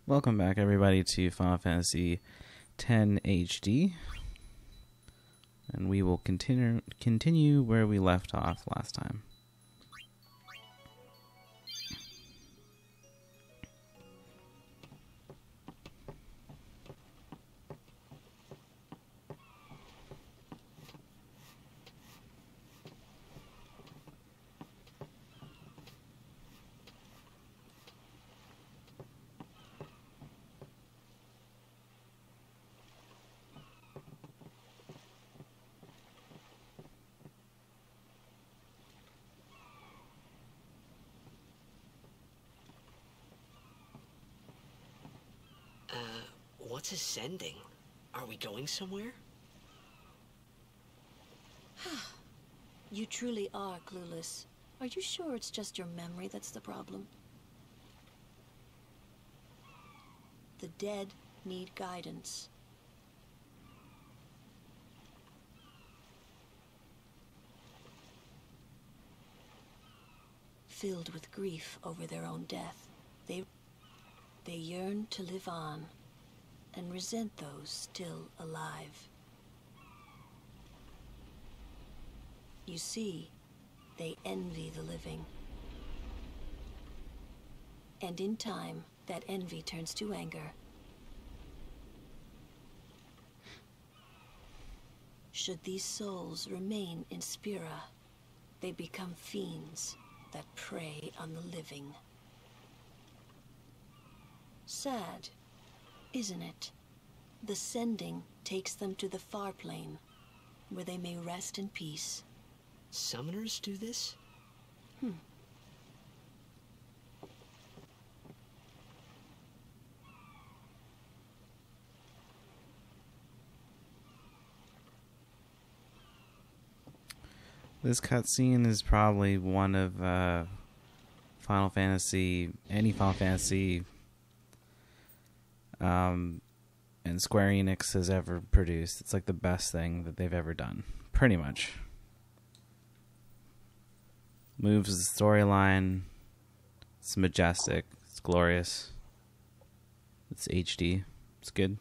Welcome back, everybody, to Final Fantasy X HD, and we will continue where we left off last time. What's ascending? Are we going somewhere? You truly are clueless. Are you sure it's just your memory that's the problem? The dead need guidance. Filled with grief over their own death, they yearn to live on and resent those still alive. You see, they envy the living. And in time, that envy turns to anger. Should these souls remain in Spira, they become fiends that prey on the living. Sad, isn't it? The sending takes them to the far plane, where they may rest in peace. Summoners do this? This cutscene is probably one of any Final Fantasy, and Square Enix has ever produced. It's like the best thing that they've ever done, pretty much. Moves the storyline. It's majestic. It's glorious. It's HD. It's good.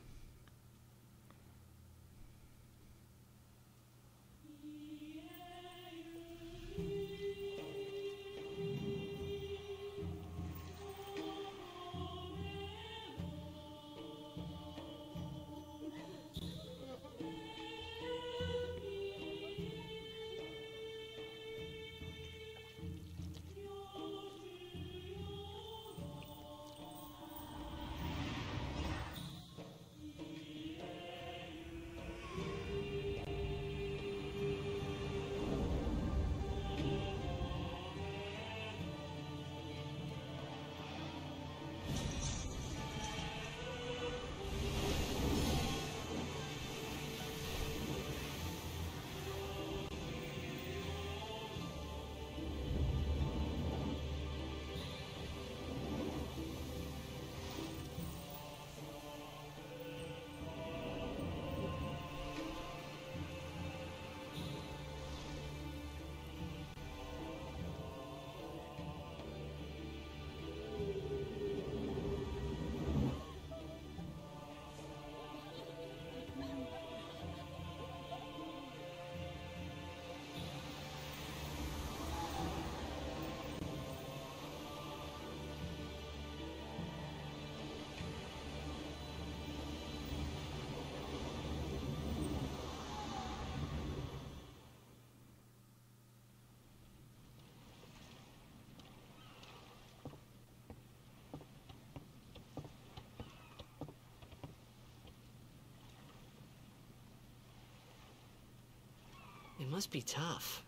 It must be tough,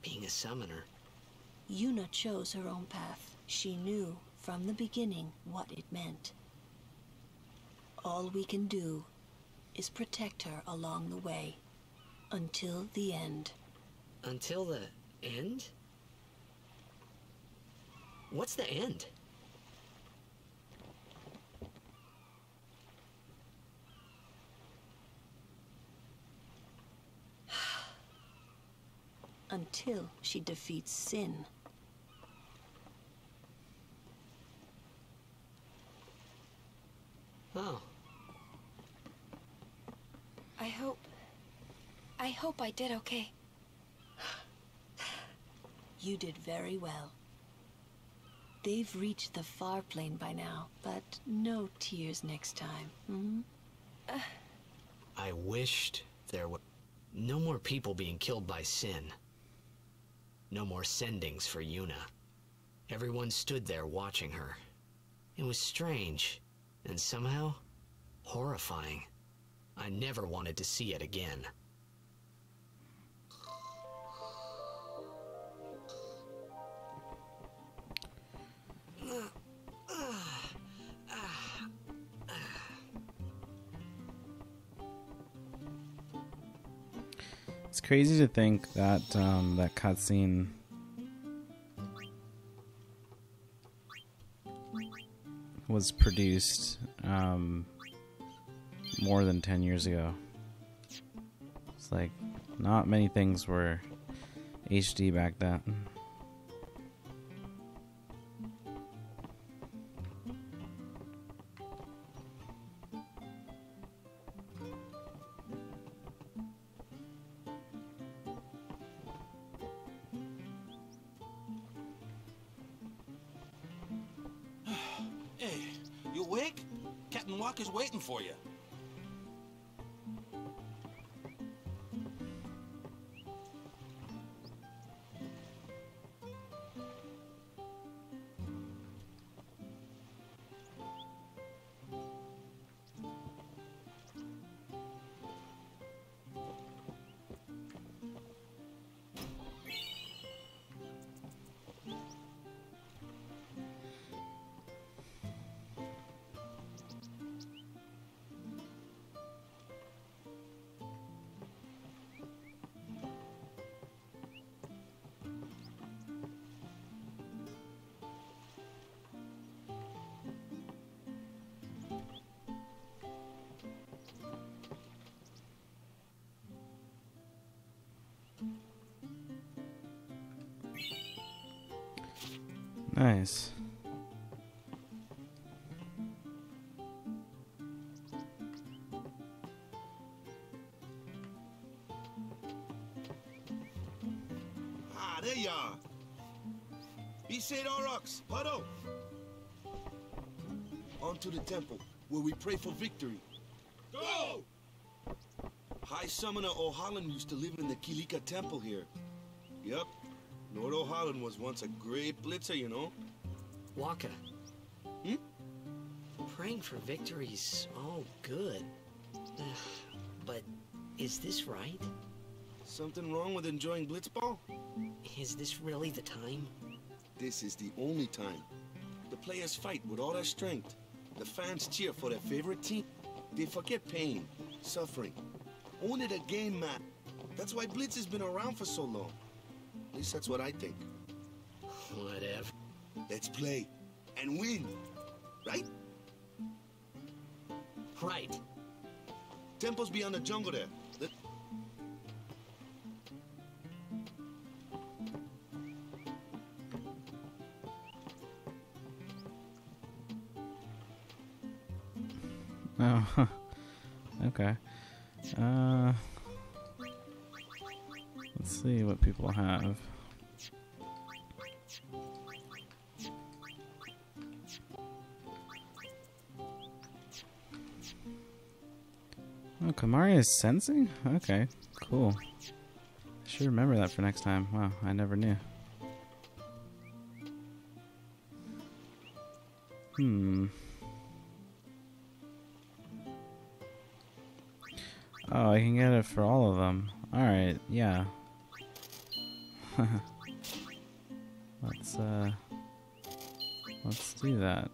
being a summoner. Yuna chose her own path. She knew from the beginning what it meant. All we can do is protect her along the way, until the end. Until the end? What's the end? Until she defeats sin. Oh, I hope I did okay. You did very well. They've reached the far plane by now, but no tears next time. Hmm? I wished there were no more people being killed by Sin. No more sendings for Yuna. Everyone stood there watching her. It was strange, and somehow horrifying. I never wanted to see it again. It's crazy to think that that cutscene was produced more than 10 years ago. It's like not many things were HD back then. Hey, you awake? Captain Walker's waiting for you. Nice. Ah, there you are. Besaid Aurochs, Puddle. On to the temple, where we pray for victory. Go! High Summoner O'Holland used to live in the Kilika Temple here. Yep. Lord O'Holland was once a great blitzer, you know. Waka. Hmm? Praying for victory's all good. But is this right? Something wrong with enjoying blitzball? Is this really the time? This is the only time. The players fight with all their strength. The fans cheer for their favorite team. They forget pain, suffering. Own it a game, Matt. That's why Blitz has been around for so long. At least that's what I think. Whatever. Let's play and win, right? Right. Temple's beyond the jungle there. Oh, okay. Let's see what people have. Oh, Kamaria is sensing? Okay, cool. I should remember that for next time. Wow, I never knew. Oh, I can get it for all of them. Alright, yeah. Let's do that.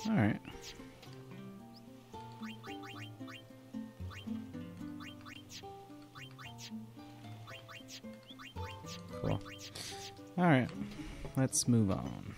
Alright. Cool. Alright. Let's move on.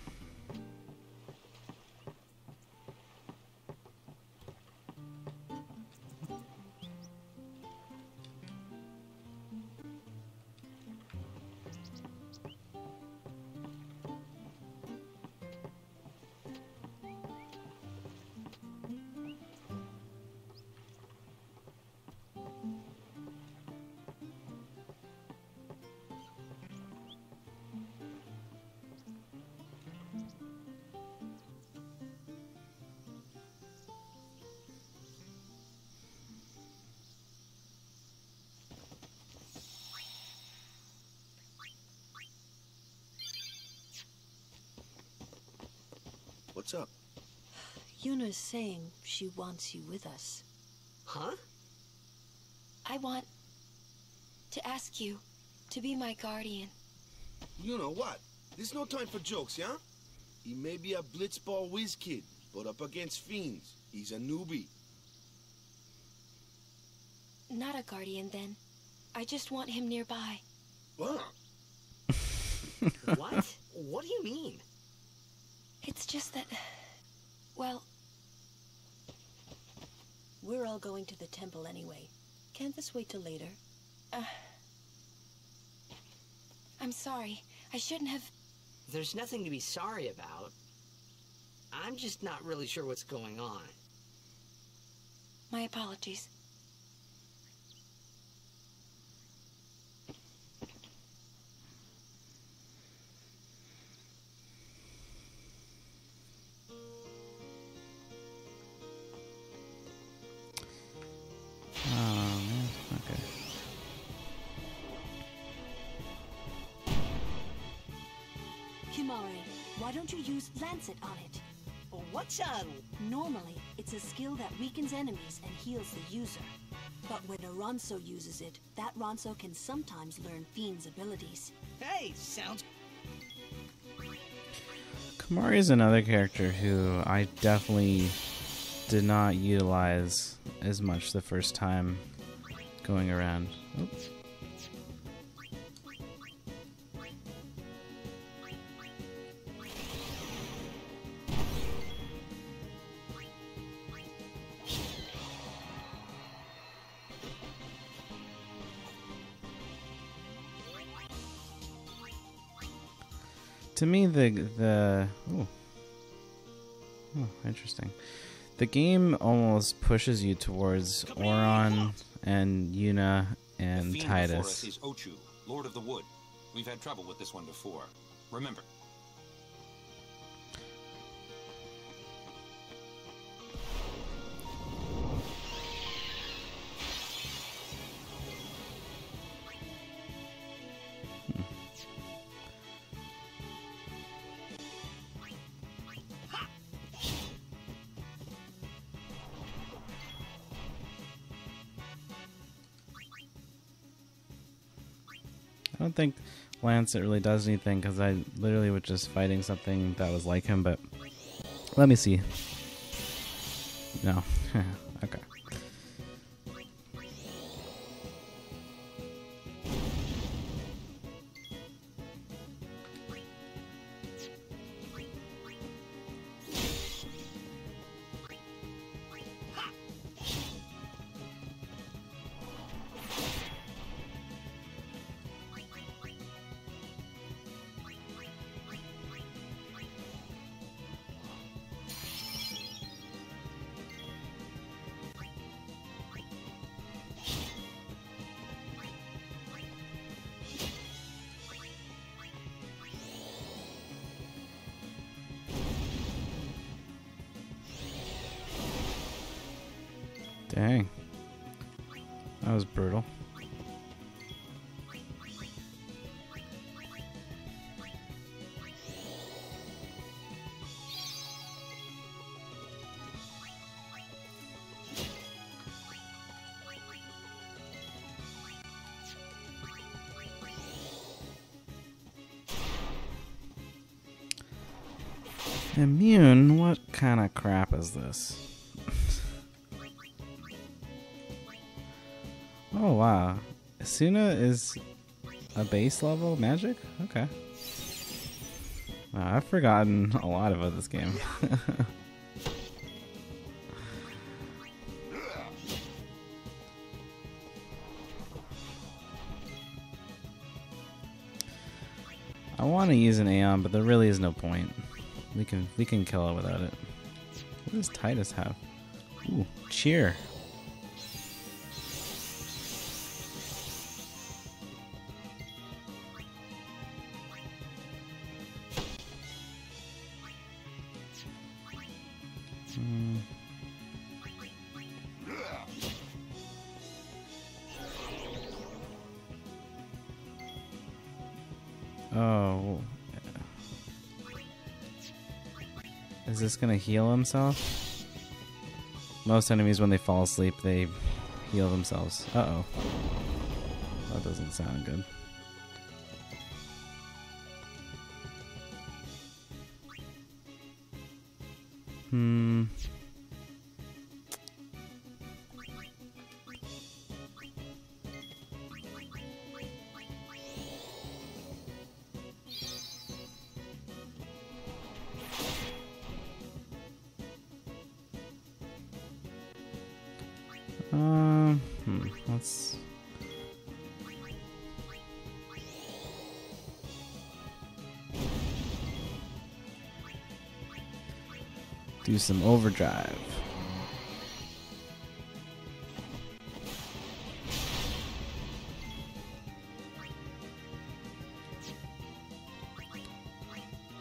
What's up? Yuna's saying she wants you with us. Huh? I want to ask you to be my guardian. You know what? There's no time for jokes, yeah? He may be a blitzball whiz kid, but up against fiends, he's a newbie. Not a guardian, then. I just want him nearby. What? What? What do you mean? It's just that... Well, We're all going to the temple anyway. Can't this wait till later? I'm sorry. I shouldn't have... There's nothing to be sorry about. I'm just not really sure what's going on. My apologies. Oh man. Okay. Himari, why don't you use Lancet on it? What's Normally, it's a skill that weakens enemies and heals the user. But when a Ronso uses it, that Ronso can sometimes learn Fiend's abilities. Hey, sounds... Kamari is another character who I definitely did not utilize as much the first time going around. Oops. To me, the oh, interesting. The game almost pushes you towards Auron and Yuna and The fiend before us Titus. is Ochu, Lord of the Wood. We've had trouble with this one before. Remember. I don't think Lancet really does anything because I literally was just fighting something that was like him, but let me see. No. Okay. Dang. That was brutal. Immune? What kind of crap is this? Oh wow. Asuna is a base level magic? Okay. Wow, I've forgotten a lot about this game. I want to use an Aeon, but there really is no point. We can kill it without it. What does Titus have? Ooh, cheer. Oh. Is this gonna heal himself? Most enemies, when they fall asleep, they heal themselves. Uh-oh. That doesn't sound good. Let's... do some overdrive.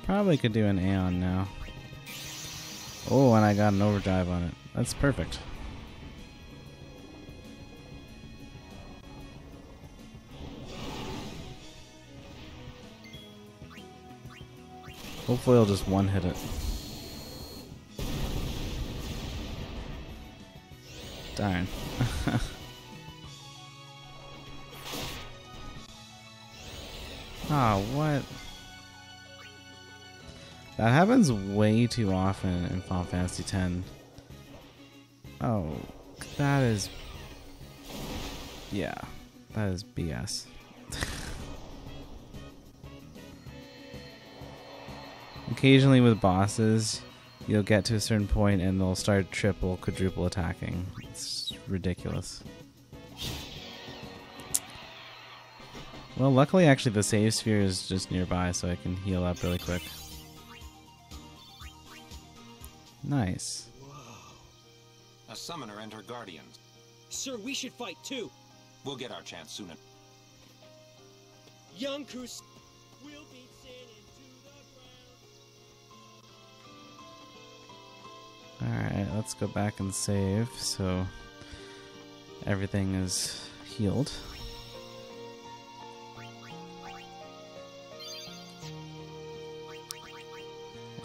Probably could do an Aeon now. Oh, and I got an overdrive on it. That's perfect. Hopefully I'll just one-hit it. Darn. Ah, what? That happens way too often in Final Fantasy X. Oh, that is... yeah, that is BS. Occasionally with bosses, you'll get to a certain point and they'll start triple, quadruple attacking. It's ridiculous. Well, luckily actually the save sphere is just nearby, so I can heal up really quick. Nice. A summoner and her guardians. Sir, we should fight too. We'll get our chance soon. Young Kus will beat Sin into the ground. Alright, let's go back and save so everything is healed.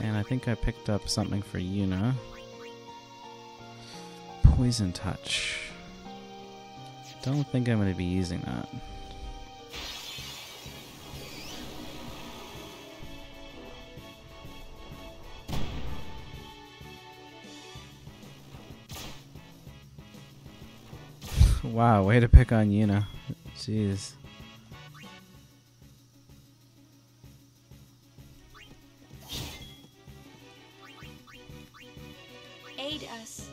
And I think I picked up something for Yuna. Poison Touch. Don't think I'm going to be using that. Wow, way to pick on Yuna. Jeez. Aid us.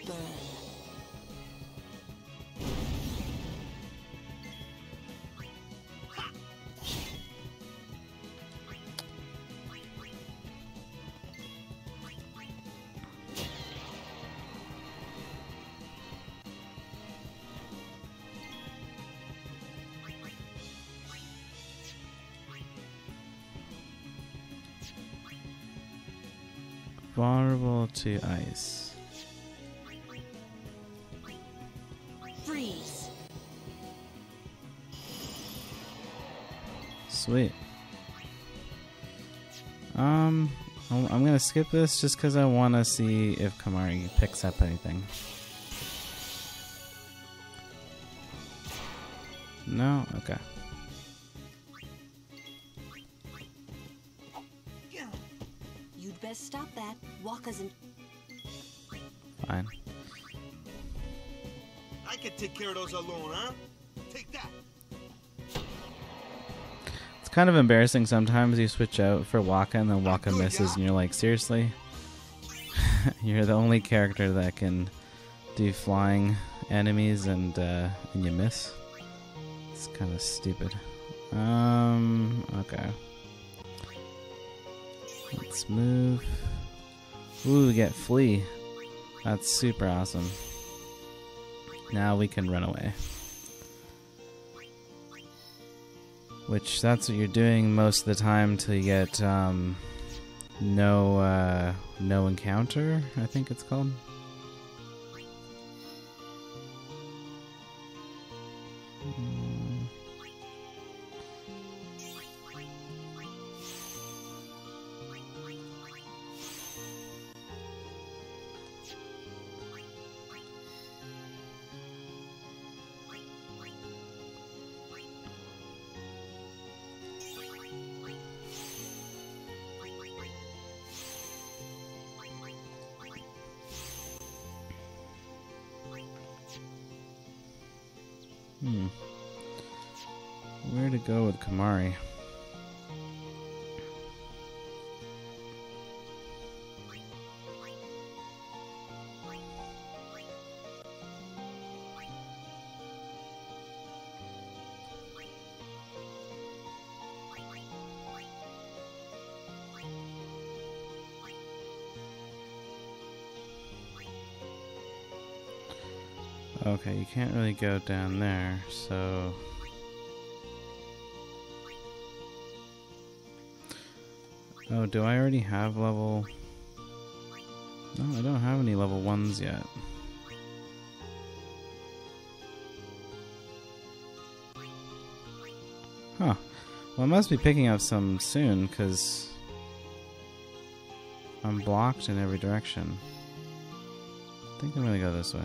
Burn. Vulnerable to ice. Freeze. Sweet. I'm gonna skip this just because I want to see if Kimahri picks up anything. No? Okay. You'd best stop that. Wakka's in. Fine. I can take care of those alone, huh? Take that. It's kind of embarrassing sometimes you switch out for Wakka and then Wakka misses and you're like, seriously? You're the only character that can do flying enemies and you miss? It's kind of stupid. Okay. Let's move. Ooh, we get Flee. That's super awesome. Now we can run away. Which that's what you're doing most of the time till you get no encounter, I think it's called. Where to go with Kimahri? Okay, you can't really go down there, so... Oh, do I already have level... No, I don't have any level 1s yet. Huh. Well, I must be picking up some soon, because... I'm blocked in every direction. I think I'm gonna go this way.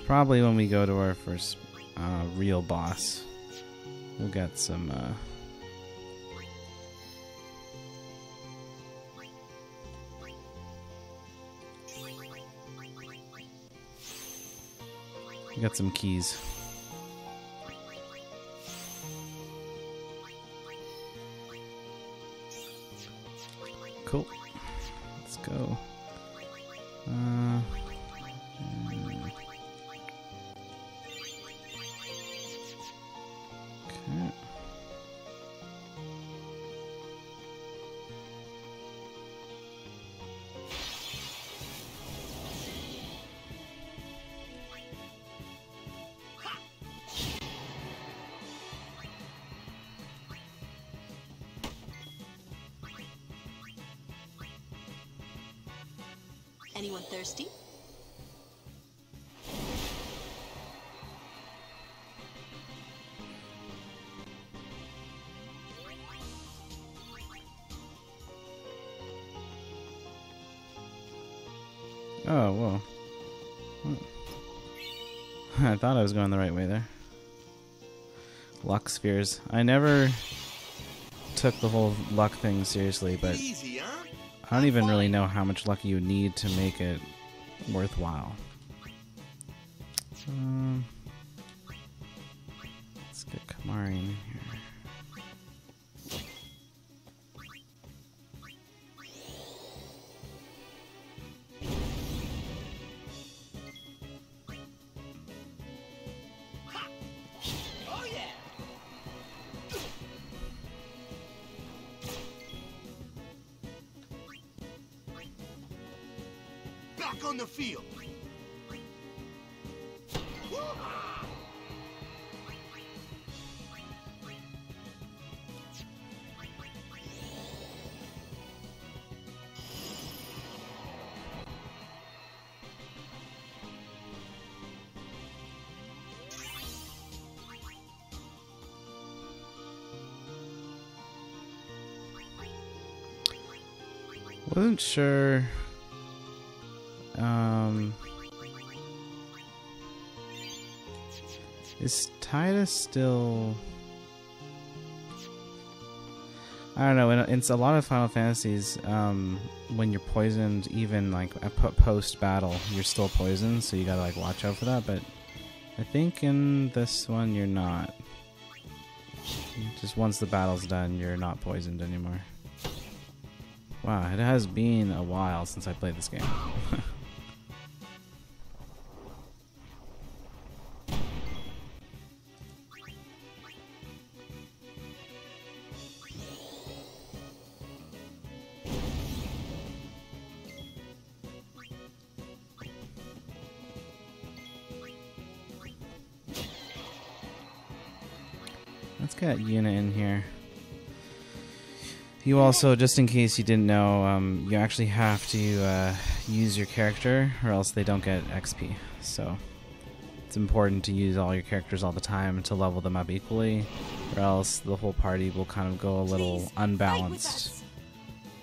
Probably when we go to our first real boss, we'll get some keys. Cool. Let's go. Anyone thirsty? Oh, whoa. I thought I was going the right way there. Luck spheres. I never took the whole luck thing seriously, but Easy, huh? I don't even really know how much luck you need to make it worthwhile. Let's get Kimahri in here. Back on the field. Wasn't sure. Is Tidus still... I don't know, in a lot of Final Fantasies, when you're poisoned, even like post-battle, you're still poisoned, so you gotta like watch out for that, but I think in this one you're not. Just once the battle's done, you're not poisoned anymore. Wow, it has been a while since I played this game. Let's get Yuna in here. You also, just in case you didn't know, you actually have to use your character or else they don't get XP. So it's important to use all your characters all the time to level them up equally, or else the whole party will kind of go a little unbalanced.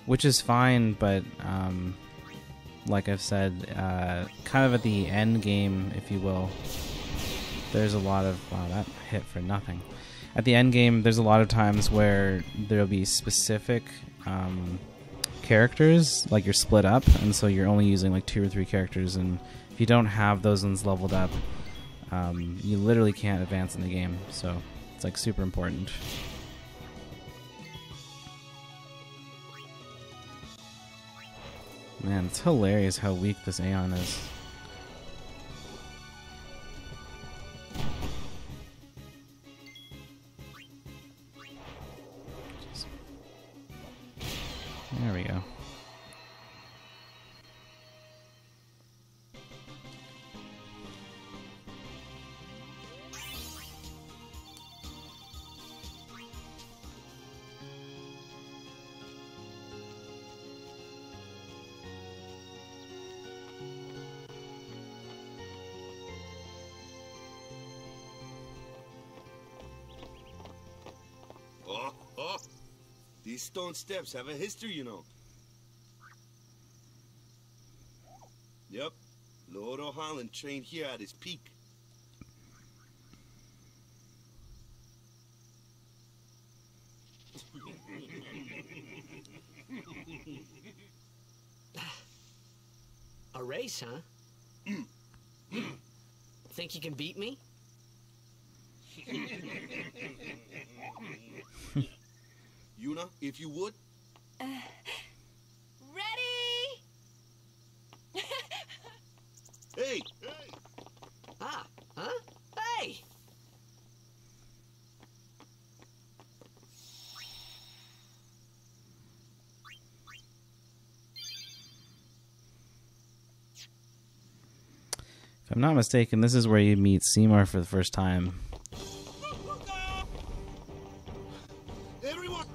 Which is fine, but like I've said, kind of at the end game, if you will, there's a lot of... Wow, that hit for nothing. At the end game, there's a lot of times where there'll be specific characters, like you're split up, and so you're only using like 2 or 3 characters, and if you don't have those ones leveled up, you literally can't advance in the game, so it's like super important. Man, it's hilarious how weak this Aeon is. There we go. Oh, these stone steps have a history, you know. Yep, Lord O'Holland trained here at his peak. A race, huh? Think you can beat me? Yuna, if you would. Ready? Hey! Ah, huh? Hey! If I'm not mistaken, this is where you meet Seymour for the first time. Everyone!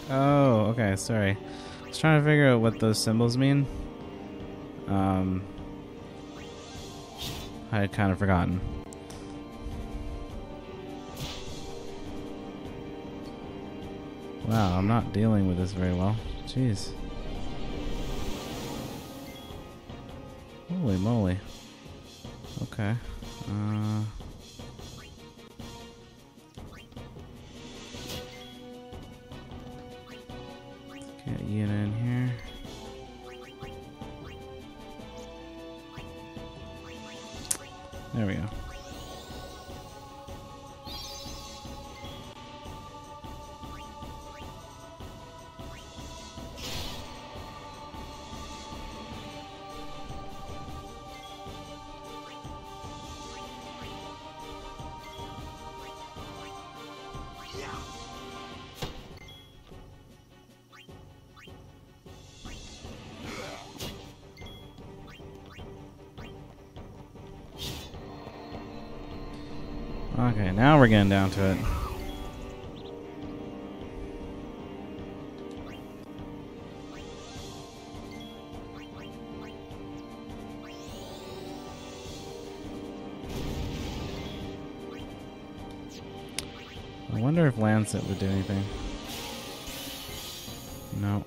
Oh, okay, sorry. I was trying to figure out what those symbols mean. I had kind of forgotten. Wow, I'm not dealing with this very well. Jeez. Holy moly. Okay. Get Yuna in here. There we go. Okay, now we're getting down to it. I wonder if Lancet would do anything. No.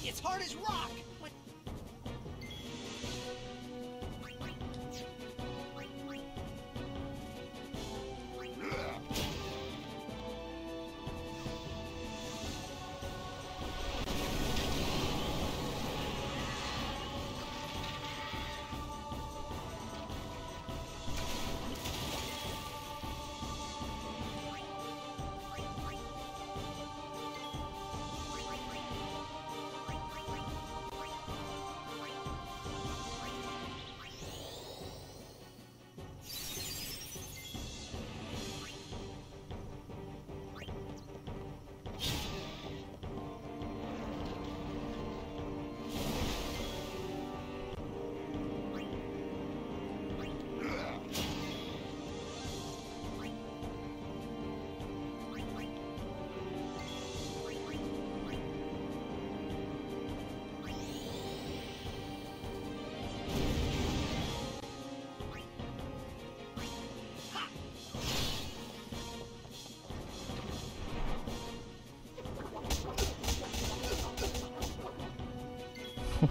It's hard as rock. What?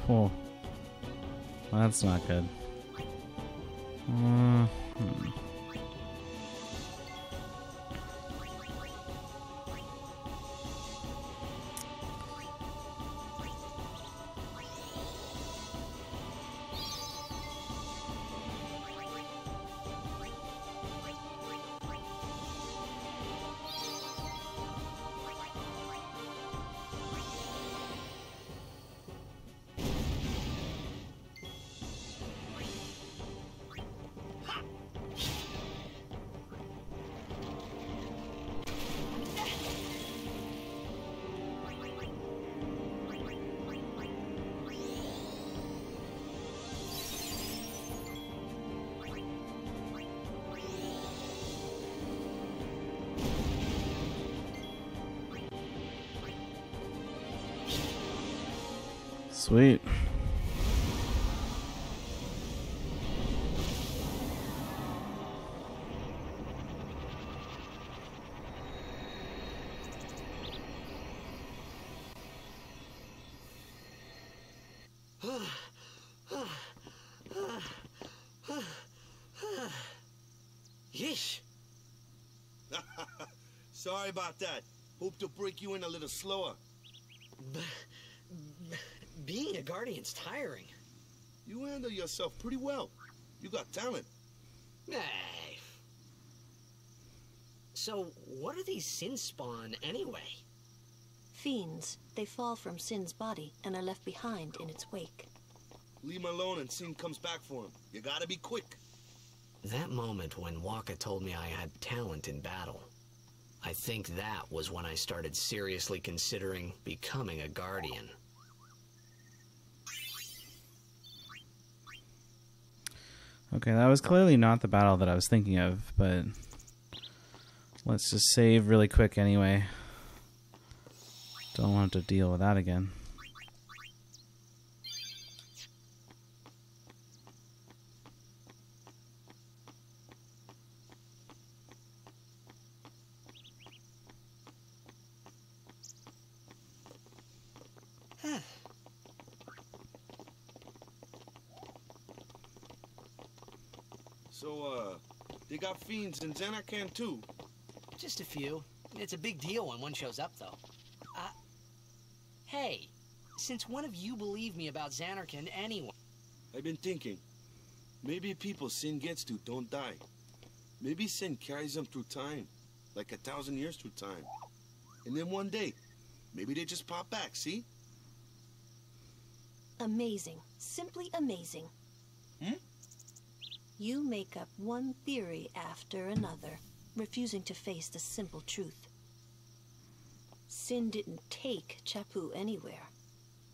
Oh, that's not good. Sweet. Yeesh. Sorry about that. Hope to break you in a little slower. Being a guardian's tiring. You handle yourself pretty well. You got talent. Hey. So, what are these sin spawn anyway? Fiends. They fall from Sin's body and are left behind in its wake. Leave him alone and Sin comes back for him. You gotta be quick. That moment when Wakka told me I had talent in battle, I think that was when I started seriously considering becoming a guardian. Okay, that was clearly not the battle that I was thinking of, but let's just save really quick anyway. Don't want to deal with that again. So, they got fiends in Zanarkand too. Just a few. It's a big deal when one shows up, though. Hey, since when have you believed me about Zanarkand anyway? I've been thinking. Maybe people Sin gets to don't die. Maybe Sin carries them through time. Like 1,000 years through time. And then one day, maybe they just pop back, see? Amazing. Simply amazing. You make up one theory after another, refusing to face the simple truth. Sin didn't take Chappu anywhere.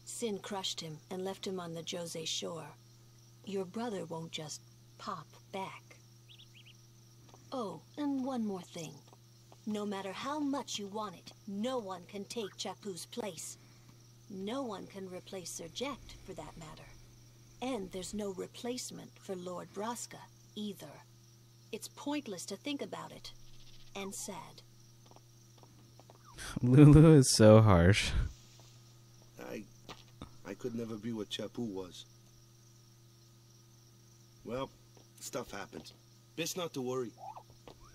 Sin crushed him and left him on the Jose shore. Your brother won't just pop back. Oh, and one more thing. No matter how much you want it, no one can take Chappu's place. No one can replace Serject, for that matter. And there's no replacement for Lord Braska, either. It's pointless to think about it. And sad. Lulu is so harsh. I could never be what Chapu was. Well, stuff happens. Best not to worry.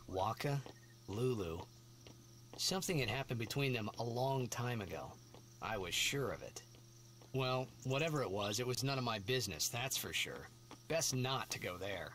Waka, Lulu. Something had happened between them a long time ago. I was sure of it. Well, whatever it was none of my business, that's for sure. Best not to go there.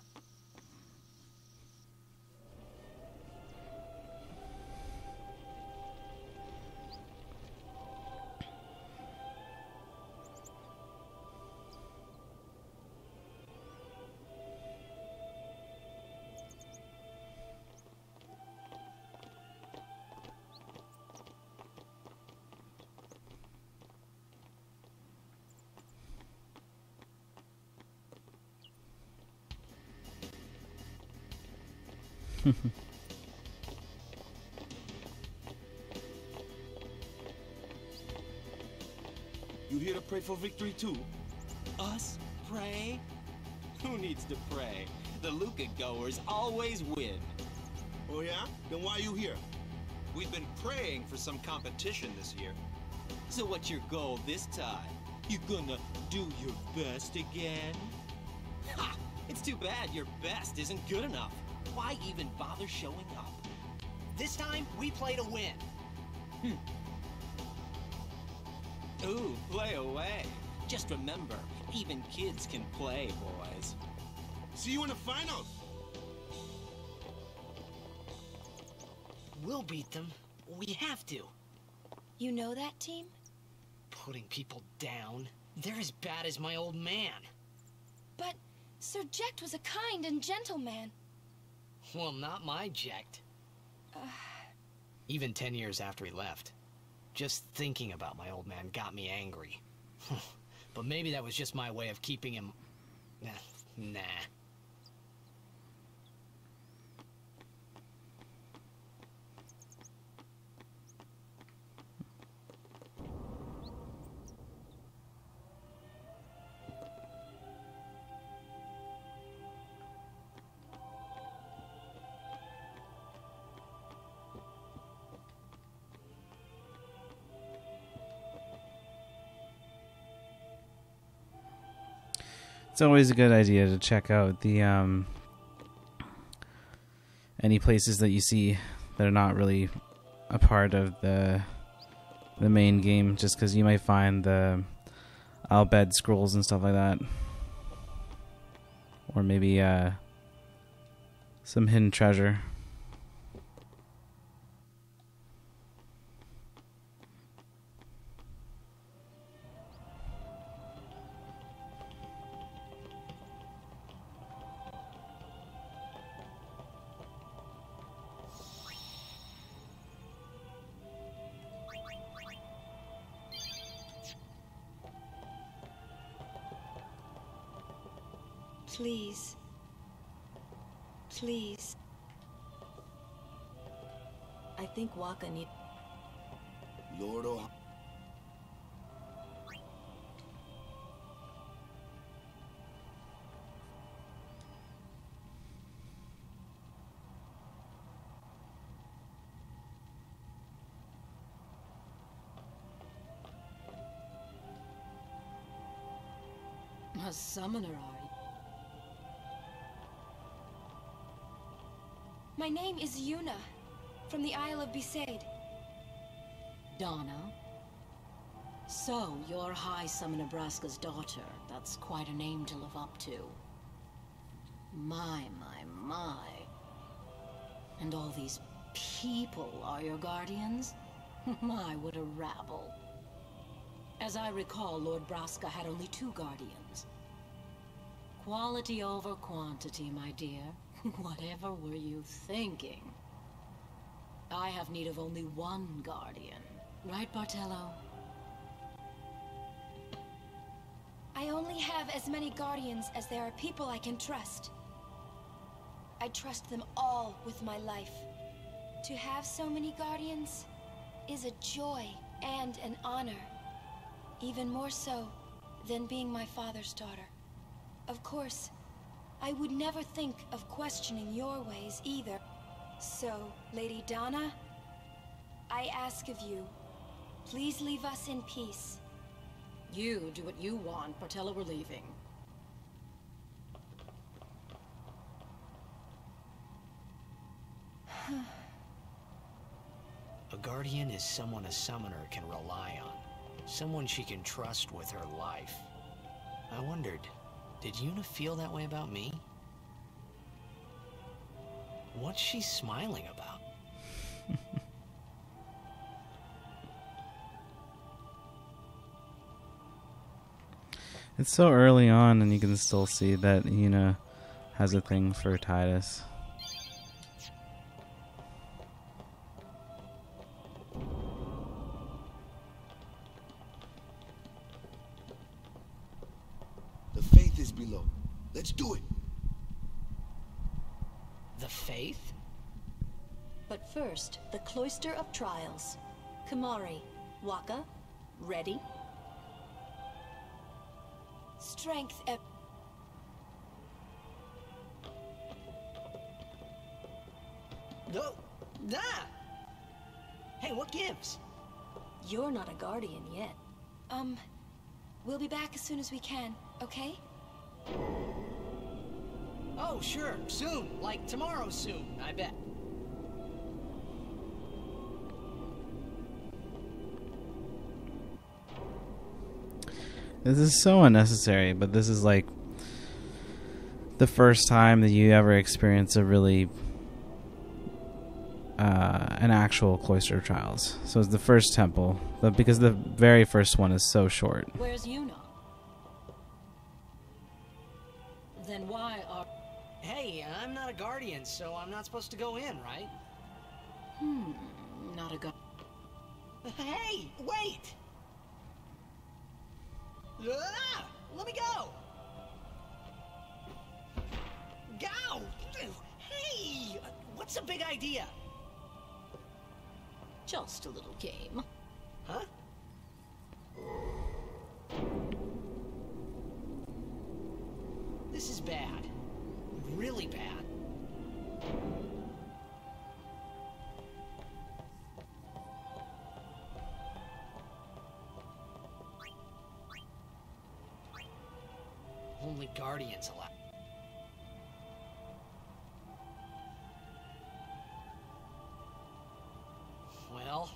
You here to pray for victory too? Us? Pray? Who needs to pray? The Luca goers always win. Oh yeah? Then why you here? We've been praying for some competition this year. So what's your goal this time? You gonna do your best again? Ha! It's too bad your best isn't good enough. Why even bother showing up? This time, we play to win. Ooh, play away. Just remember, even kids can play, boys. See you in the finals! We'll beat them. We have to. You know that team? Putting people down. They're as bad as my old man. But Sir Jecht was a kind and gentle man. Well, not my Jecht. Even 10 years after he left. Just thinking about my old man got me angry. But maybe that was just my way of keeping him... Nah. It's always a good idea to check out the any places that you see that are not really a part of the main game, just because you might find the Al Bhed scrolls and stuff like that, or maybe some hidden treasure. Please. Please. I think Waka need... Lord oh... A summoner, are you? My name is Yuna, from the Isle of Besaid. Donna? So, you're High Summoner Braska's daughter. That's quite a name to live up to. My. And all these people are your guardians? My, what a rabble. As I recall, Lord Braska had only 2 guardians. Quality over quantity, my dear. Whatever were you thinking? I have need of only 1 guardian. Right, Bartello? I only have as many guardians as there are people I can trust. I trust them all with my life. To have so many guardians is a joy and an honor. Even more so than being my father's daughter. Of course, I would never think of questioning your ways either. So, Lady Donna, I ask of you, please leave us in peace. You do what you want, Portella, we're leaving. A guardian is someone a summoner can rely on. Someone she can trust with her life. I wondered, did Yuna feel that way about me? What's she smiling about? It's so early on, and you can still see that Yuna has a thing for Tidus. The faith is below. Let's do it. The faith? But first, the Cloister of Trials. Kimahri, Wakka, ready? Strength. No. Nah. Hey, what gives? You're not a guardian yet. We'll be back as soon as we can, okay? Oh, sure. Soon. Like tomorrow soon, I bet. This is so unnecessary, but this is like the first time that you ever experience a really an actual Cloister of Trials. So it's the first temple, but because the very first one is so short. Where's Yuna? Then why are... Hey, I'm not a guardian, so I'm not supposed to go in, right? Not a guard. Hey, wait! Ah, let me go! Go! Hey! What's the big idea? Just a little game. Huh? This is bad. Really bad. Only guardians allowed. Well...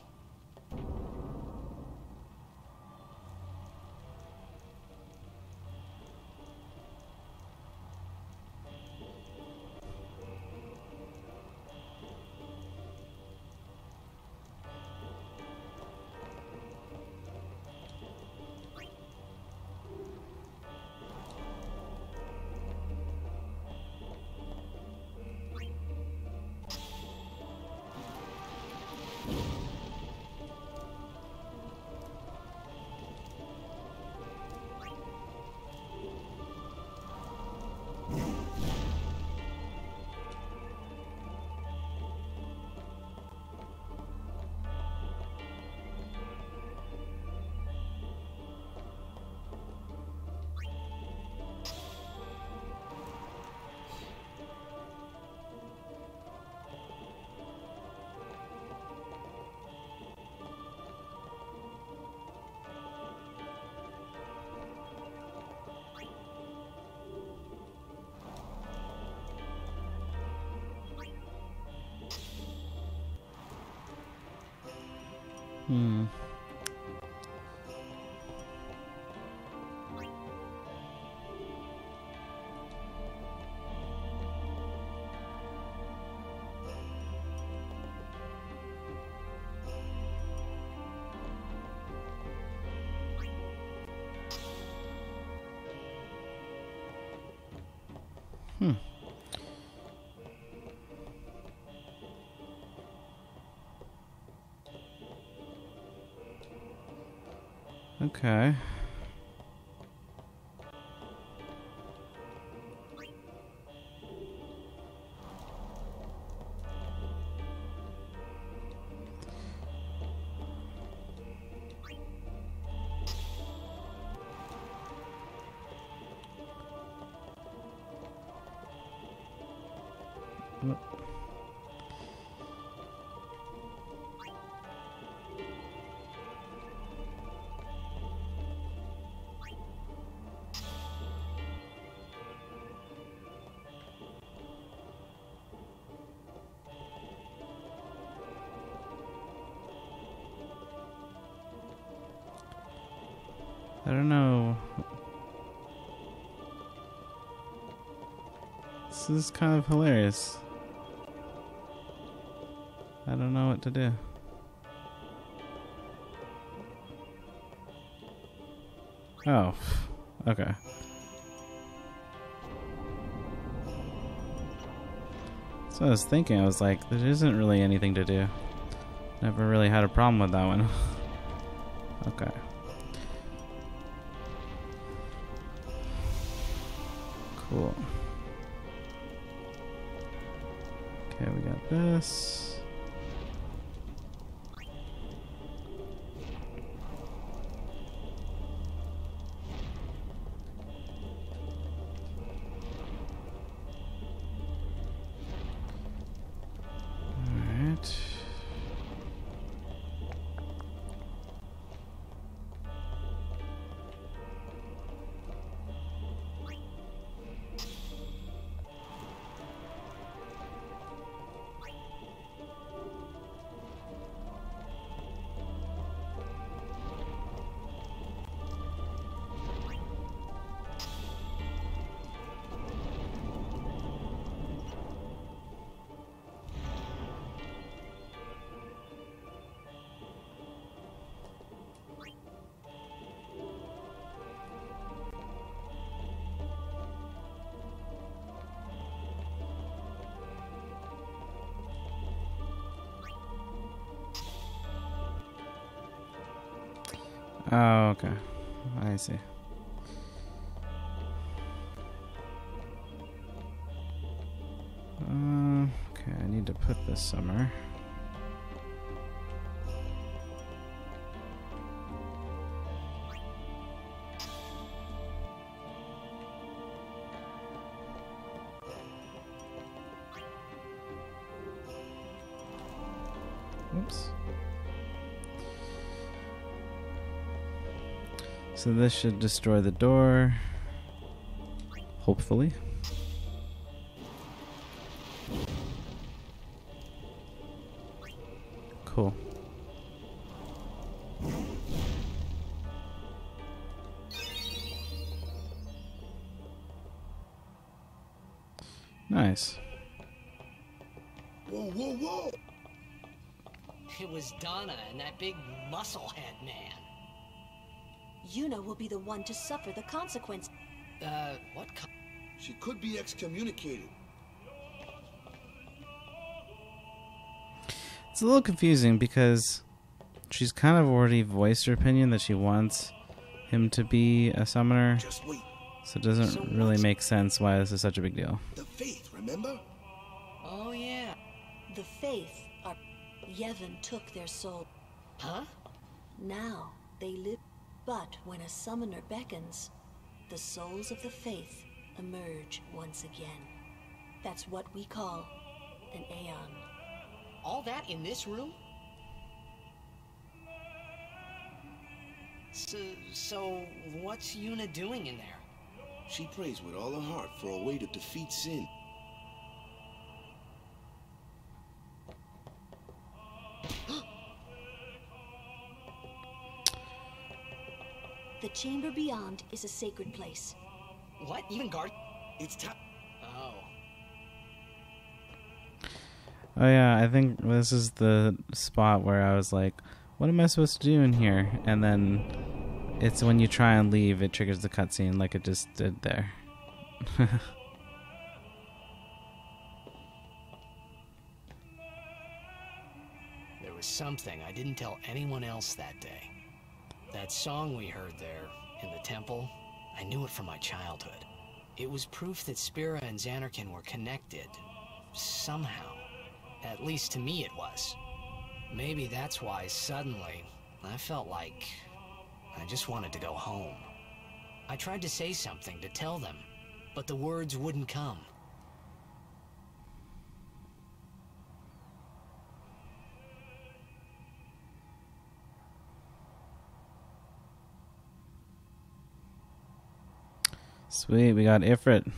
Okay. I don't know. This is kind of hilarious. I don't know what to do. Oh, okay. So I was thinking, I was like, there isn't really anything to do. Never really had a problem with that one. Okay. Cool. Okay, we got this. Alright. Oh, okay. I see. Okay, I need to put this somewhere. Oops. So this should destroy the door. Hopefully. Cool. Nice. Whoa, whoa, whoa! It was Donna and that big musclehead man. Yuna will be the one to suffer the consequence. What She could be excommunicated. It's a little confusing because she's kind of already voiced her opinion that she wants him to be a summoner. Just wait. So it doesn't really make sense why this is such a big deal. The faith, remember? Oh, yeah. The faith are... Yevon took their soul. Huh? Now they live. But when a summoner beckons, the souls of the faith emerge once again. That's what we call an Aeon. All that in this room? So what's Yuna doing in there? She prays with all her heart for a way to defeat sin. The chamber beyond is a sacred place. What? Even guard? It's time. Oh. Oh yeah, I think this is the spot where I was like, what am I supposed to do in here? And then it's when you try and leave, it triggers the cutscene like it just did there. There was something I didn't tell anyone else that day. That song we heard there, in the temple, I knew it from my childhood. It was proof that Spira and Zanarkand were connected. Somehow. At least to me it was. Maybe that's why, suddenly, I felt like I just wanted to go home. I tried to say something to tell them, but the words wouldn't come. Sweet, we got Ifrit.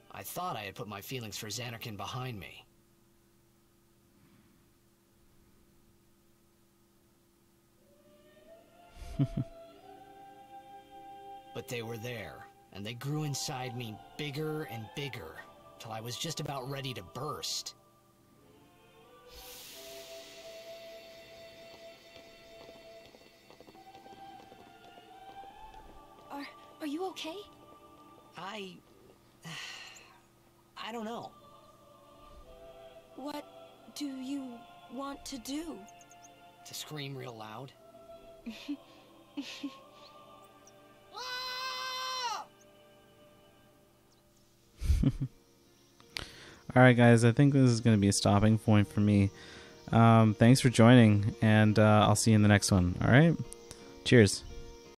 I thought I had put my feelings for Zanarkand behind me. But they were there, and they grew inside me bigger and bigger, till I was just about ready to burst. Are you okay? I don't know. What do you want to do? To scream real loud? Alright guys, I think this is going to be a stopping point for me. Thanks for joining, and I'll see you in the next one. Alright? Cheers.